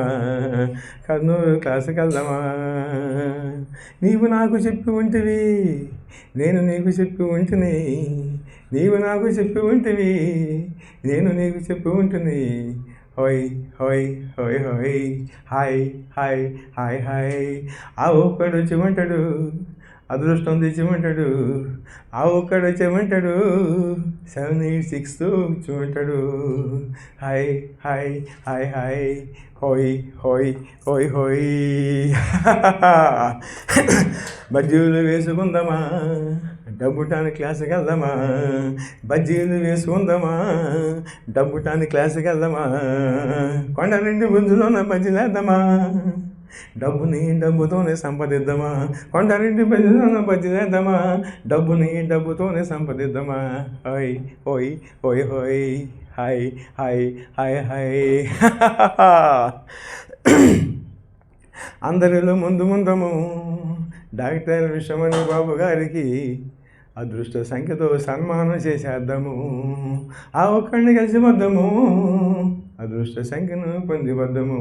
కర్నూలు క్లాసుకి వెళ్దామా. నీవు నాకు చెప్పి ఉంటివి, నేను నీకు చెప్పి ఉంటుని, నీవు నాకు చెప్పి ఉంటివి, నేను నీకు చెప్పి ఉంటుని, హోయ్ హోయ్ హోయ్ హోయ్ హాయ్ హాయ్ హాయ్ హాయ్ ఆ ఒక్కడు చెమంటాడు అదృష్టం తెచ్చిమంటాడు ఆ ఒక్కడు చెమంటాడు 786 చూమంటాడు హాయ్ హాయ్ హాయ్ హాయ్ హోయ్ హోయ్ హోయ్ హోయ్ బజ్జీలు వేసుకుందామా డబ్బుటాని క్లాసుకి వెళ్దామా బజ్జీలు వేసుకుందామా డబ్బుటాని క్లాసుకి వెళ్దామా కొండ నిండి బుజ్జులోన బజ్జీలేద్దామా డబ్బుని డబ్బుతోనే సంపాదిద్దామా కొండ నిండి బజ్జీలోన బజ్జీలేద్దామా డబ్బుని డబ్బుతోనే సంపాదిద్దామా హోయ్ హోయ్ హోయ్ హోయ్ హాయ్ హాయ్ హాయ్ హాయ్ అందరిలో ముందు ముందము డాక్టర్ విశ్వమణి బాబు గారికి అదృష్ట సంఖ్యతో సన్మానం చేసేద్దాము ఆ ఒక్కడిని కలిసి వద్దాము అదృష్ట సంఖ్యను పొంది వద్దాము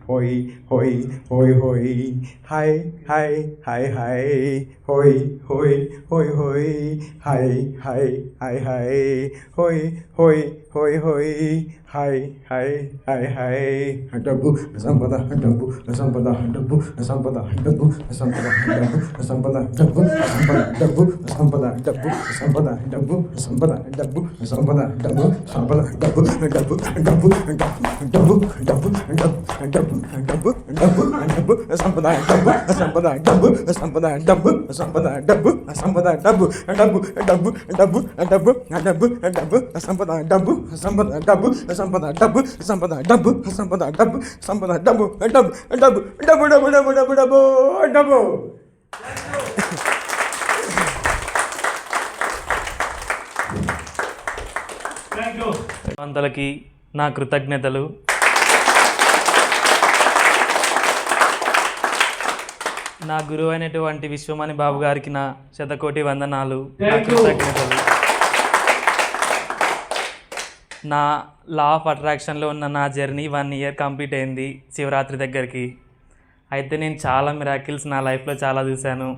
హోయ్ హోయ్ హోయ్ హోయ్ హాయ్ హాయ్ హాయ్ హాయ్ హోయ్ హోయ్ హోయ్ హోయ్ హాయ్ హాయ్ హాయ్ హాయ్ హోయ్ హోయ్ హోయ్ హోయ్ హాయ్ హాయ్ హాయ్ హాయ్ డబ్బు సంపద డబ్బు సంపద డబ్బు సంపద డబ్బు సంపద డబ్బు సంపద డబ్బు సంపద డబ్బు సంపద డబ్బు సంపద డబ్బు సంపద డబ్బు సంపద డబ్బు సంపద డబ్బు డబ్బు డబ్బు డబ్బు డబ్బు డబ్బు డబ్బు డబ్బు డబ్బు సంపద డబ్బు సంపద డబ్బు సంపద డబ్బు సంపద డబ్బు సంపద డబ్బు డబ్బు డబ్బు డబ్బు డబ్బు డబ్బు డబ్బు సంపద డబ్బు సంపద డబ్బు సంపద డబ్బు సంపద డబ్బు సంపద డబ్బు సంపద డబ్బు డబ్బు డబ్బు డబ్బు డబ్బు డబ్బు డబ్బు డబ్బు డబ్బు అంతలకి నా కృతజ్ఞతలు. నా గురువు అయినటువంటి విశ్వమణి బాబు గారికి నా శతకోటి వందనాలు, నా కృతజ్ఞతలు. నా లా ఆఫ్ అట్రాక్షన్లో ఉన్న నా జర్నీ 1 ఇయర్ కంప్లీట్ అయింది శివరాత్రి దగ్గరికి. అయితే నేను చాలా మిరాకిల్స్ నా లైఫ్లో చాలా చూశాను.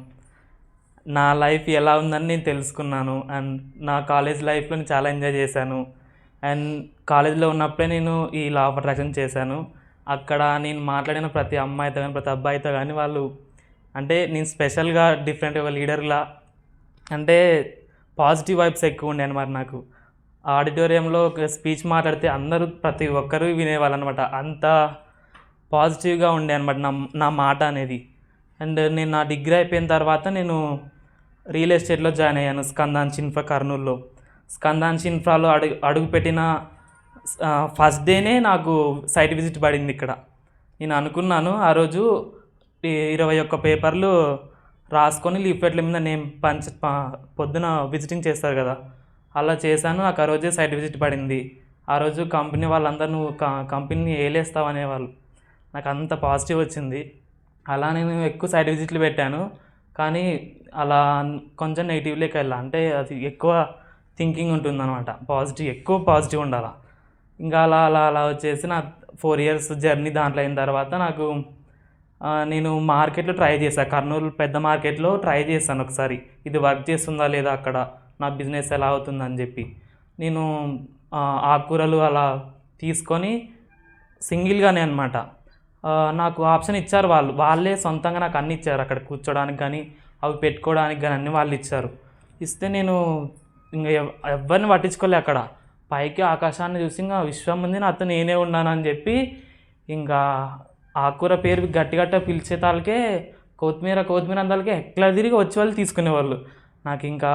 నా లైఫ్ ఎలా ఉందని నేను తెలుసుకున్నాను. అండ్ నా కాలేజ్ లైఫ్లో నేను చాలా ఎంజాయ్ చేశాను. అండ్ కాలేజీలో ఉన్నప్పుడే నేను ఈ లా ఆఫ్ అట్రాక్షన్ చేశాను. అక్కడ నేను మాట్లాడిన ప్రతి అమ్మాయితో కానీ ప్రతి అబ్బాయితో కానీ వాళ్ళు అంటే నేను స్పెషల్గా డిఫరెంట్ ఒక లీడర్లా అంటే పాజిటివ్ వైబ్స్ ఎక్కువ ఉండే అనమాట. నాకు ఆడిటోరియంలో ఒక స్పీచ్ మాట్లాడితే అందరూ ప్రతి ఒక్కరూ వినేవాళ్ళు అనమాట. అంత పాజిటివ్గా ఉండే అనమాట నా మాట అనేది. అండ్ నేను నా డిగ్రీ అయిపోయిన తర్వాత నేను రియల్ ఎస్టేట్లో జాయిన్ అయ్యాను స్కందాంశ్ ఇన్ఫ్రా కర్నూలులో. స్కందాంశ్ ఇన్ఫ్రాలో అడుగుపెట్టిన ఫస్ట్ డేనే నాకు సైట్ విజిట్ పడింది ఇక్కడ. నేను అనుకున్నాను ఆ రోజు 21 పేపర్లు రాసుకొని లీఫ్లెట్ల మీద నేను పొద్దున విజిటింగ్ చేస్తారు కదా, అలా చేశాను. నాకు ఆ రోజే సైట్ విజిట్ పడింది. ఆ రోజు కంపెనీ వాళ్ళందరూ నువ్వు కంపెనీని ఏలేస్తావు అనేవాళ్ళు. నాకు అంత పాజిటివ్ వచ్చింది. అలా నేను ఎక్కువ సైట్ విజిట్లు పెట్టాను. కానీ అలా కొంచెం నెగిటివ్లోకి వెళ్ళా. అంటే అది ఎక్కువ థింకింగ్ ఉంటుందన్నమాట. ఎక్కువ పాజిటివ్ ఉండాలి. ఇంకా అలా అలా అలా వచ్చేసి నా 4 ఇయర్స్ జర్నీ దాంట్లో అయిన తర్వాత నాకు నేను మార్కెట్లో ట్రై చేశాను. కర్నూలు పెద్ద మార్కెట్లో ట్రై చేశాను ఒకసారి, ఇది వర్క్ చేస్తుందా లేదా, అక్కడ నా బిజినెస్ ఎలా అవుతుందని చెప్పి. నేను ఆకుకూరలు అలా తీసుకొని సింగిల్గానే అనమాట. నాకు ఆప్షన్ ఇచ్చారు వాళ్ళే సొంతంగా నాకు అన్నీ ఇచ్చారు. అక్కడ కూర్చోడానికి కానీ అవి పెట్టుకోవడానికి కానీ అన్నీ వాళ్ళు ఇచ్చారు. ఇస్తే నేను ఇంకా ఎవరిని పట్టించుకోలే. అక్కడ పైకి ఆకాశాన్ని చూసి ఇంకా విశ్వం ఉంది నాతో నేనే ఉన్నానని చెప్పి ఇంకా ఆకుకూర పేరు గట్టిగట్ట పిలిచే తాళ్ళకే కొత్తిమీర అందరికీ ఎట్లా తిరిగి వచ్చే వాళ్ళు తీసుకునేవాళ్ళు. నాకు ఇంకా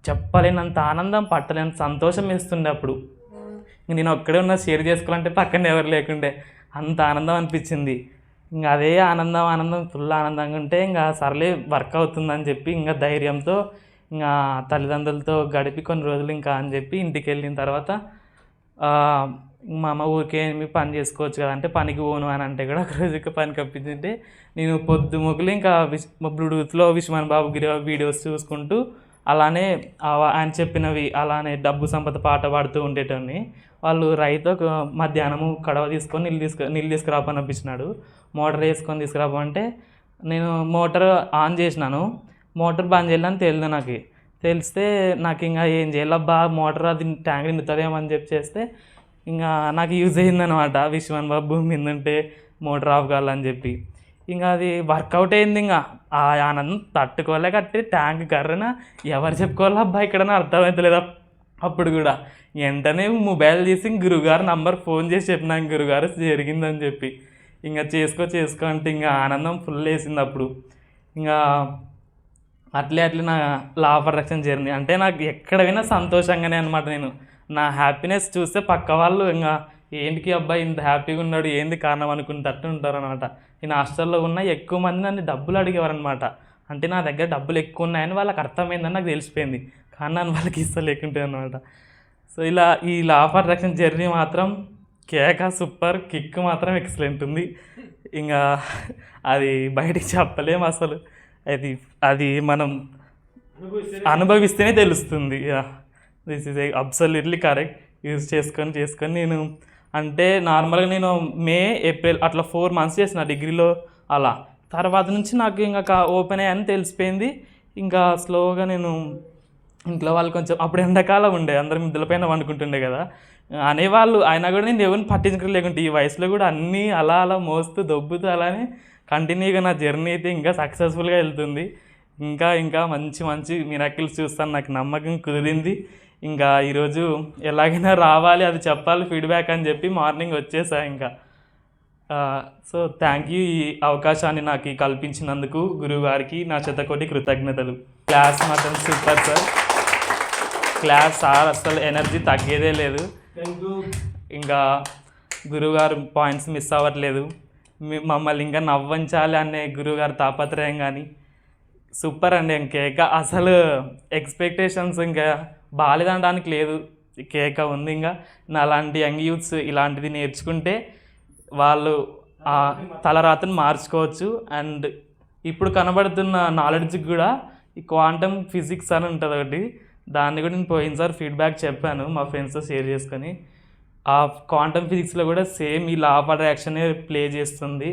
చెప్పలేనంత ఆనందం, పట్టలేనంత సంతోషం వేస్తుండే. అప్పుడు నేను ఒక్కడే ఉన్నా, షేర్ చేసుకోవాలంటే పక్కన ఎవరు లేకుండే, అంత ఆనందం అనిపించింది. ఇంకా అదే ఆనందం ఫుల్ ఆనందంగా ఉంటే ఇంకా సర్లే వర్క్ అవుతుందని చెప్పి ఇంకా ధైర్యంతో ఇంకా తల్లిదండ్రులతో గడిపి కొన్ని రోజులు ఇంకా అని చెప్పి ఇంటికి వెళ్ళిన తర్వాత మా అమ్మ ఊరికే మీ పని చేసుకోవచ్చు కదా అంటే పనికి పోను అని అంటే కూడా ఒక రోజుకి పనికి అప్పించింటే నేను పొద్దుముకులు ఇంకా బ్లూటూత్లో విశ్వమణి బాబు వీడియోస్ చూసుకుంటూ అలానే ఆయన చెప్పినవి అలానే డబ్బు సంపద పాట పాడుతూ ఉండేటోని. వాళ్ళు రైతు మధ్యాహ్నము కడవ తీసుకొని నీళ్ళు తీసుకురాపని అనిపించినాడు. మోటార్ వేసుకొని తీసుకురాపంటే నేను మోటార్ ఆన్ చేసినాను. మోటార్ బంద్ చేయాలని తెలియదు నాకు. తెలిస్తే నాకు ఇంకా ఏం చేయాలబ్బా మోటార్ అది ట్యాంక్ నిండుతుందేమో అని చెప్పి చేస్తే ఇంకా నాకు యూజ్ అయిందనమాట విశ్వన్ బాబు భూమి మీద ఉంటే మోటార్ ఆఫ్ కావాలని చెప్పి. ఇంకా అది వర్కౌట్ అయింది. ఇంకా ఆ ఆనందం తట్టుకోలేకట్టి ట్యాంక్ కర్రన ఎవరు చెప్పుకోవాలో అబ్బా ఇక్కడ అర్థమవుతలేదు. అప్పుడు కూడా వెంటనే మొబైల్ తీసి గురువుగారు నంబర్ ఫోన్ చేసి చెప్పినాను, గురుగారు జరిగిందని చెప్పి. ఇంకా చేసుకో అంటే ఇంకా ఆనందం ఫుల్ వేసింది అప్పుడు. ఇంకా అట్లే నా లా ఆఫ్ అట్రాక్షన్ జర్నీ అంటే నాకు ఎక్కడ పోయినా సంతోషంగానే అనమాట. నేను నా హ్యాపీనెస్ చూస్తే పక్క వాళ్ళు ఇంకా ఏంటికి అబ్బాయి ఇంత హ్యాపీగా ఉన్నాడు ఏంది కారణం అనుకున్నట్టు ఉంటారు అనమాట. నేను హాస్టల్లో ఉన్న ఎక్కువ మంది నన్ను డబ్బులు అడిగేవారనమాట. అంటే నా దగ్గర డబ్బులు ఎక్కువ ఉన్నాయని వాళ్ళకి అర్థమైందని నాకు తెలిసిపోయింది, కానీ నన్ను వాళ్ళకి ఇస్తలేకుంటే అనమాట. సో ఇలా ఈ లా ఆఫ్ అట్రాక్షన్ జర్నీ మాత్రం కేక సూపర్, కిక్ మాత్రం ఎక్సలెంట్ ఉంది. ఇంకా అది బయటికి చెప్పలేము అసలు. అది మనం అనుభవిస్తేనే తెలుస్తుంది. This is absolutely correct. Use చేసుకొని నేను అంటే నార్మల్గా నేను మే ఏప్రిల్ అట్లా 4 months చేసిన డిగ్రీలో. అలా తర్వాత నుంచి నాకు ఇంకా ఓపెన్ అయ్యాయని తెలిసిపోయింది. ఇంకా స్లోగా నేను ఇంట్లో వాళ్ళు కొంచెం అప్పుడు ఎండాకాలం ఉండే, అందరం మిద్దెలపైన వండుకుంటుండే కదా అనేవాళ్ళు. అయినా కూడా నేను ఎవరిని పట్టించుకోలేకుంటే ఈ వయసులో కూడా అన్నీ అలా మోస్తూ దొబ్బుతూ అలానే కంటిన్యూగా నా జర్నీ అయితే ఇంకా సక్సెస్ఫుల్గా వెళ్తుంది. ఇంకా మంచి మిరాకిల్స్ చూస్తాను, నాకు నమ్మకం కుదిరింది. ఇంకా ఈరోజు ఎలాగైనా రావాలి, అది చెప్పాలి ఫీడ్బ్యాక్ అని చెప్పి మార్నింగ్ వచ్చేసా ఇంకా. సో థ్యాంక్ యూ ఈ అవకాశాన్ని నాకు కల్పించినందుకు గురువుగారికి నా శతకోటి కృతజ్ఞతలు. క్లాస్ మాత్రం సూపర్ సార్. క్లాస్ సార్ అసలు ఎనర్జీ తగ్గేదే లేదు. ఇంకా గురువుగారు పాయింట్స్ మిస్ అవ్వట్లేదు. మమ్మల్ని ఇంకా నవ్వించాలి అనే గురువుగారు తాపత్రయం కానీ సూపర్ అండి. కేక అసలు ఎక్స్పెక్టేషన్స్ ఇంకా బాలేదనడానికి లేదు, కేక ఉంది. ఇంకా నా అలాంటి యంగ్ యూత్స్ ఇలాంటిది నేర్చుకుంటే వాళ్ళు ఆ తలరాతను మార్చుకోవచ్చు. అండ్ ఇప్పుడు కనబడుతున్న నాలెడ్జ్కి కూడా ఈ క్వాంటమ్ ఫిజిక్స్ అని ఉంటుంది ఒకటి, దాన్ని కూడా నేను పోయినసారి ఫీడ్బ్యాక్ చెప్పాను మా ఫ్రెండ్స్తో షేర్ చేసుకొని. ఆ క్వాంటమ్ ఫిజిక్స్లో కూడా సేమ్ ఈ లా ఆఫ్ అట్రాక్షనే ప్లే చేస్తుంది.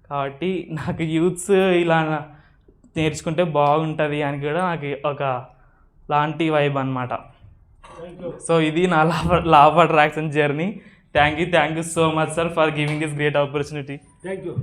కాబట్టి నాకు యూత్స్ ఇలా నేర్చుకుంటే బాగుంటుంది అని కూడా నాకు ఒక లాంటి వైబ్ అనమాట. సో ఇది నా law of attraction journey. Thank you so much sir for giving this great opportunity. Thank you.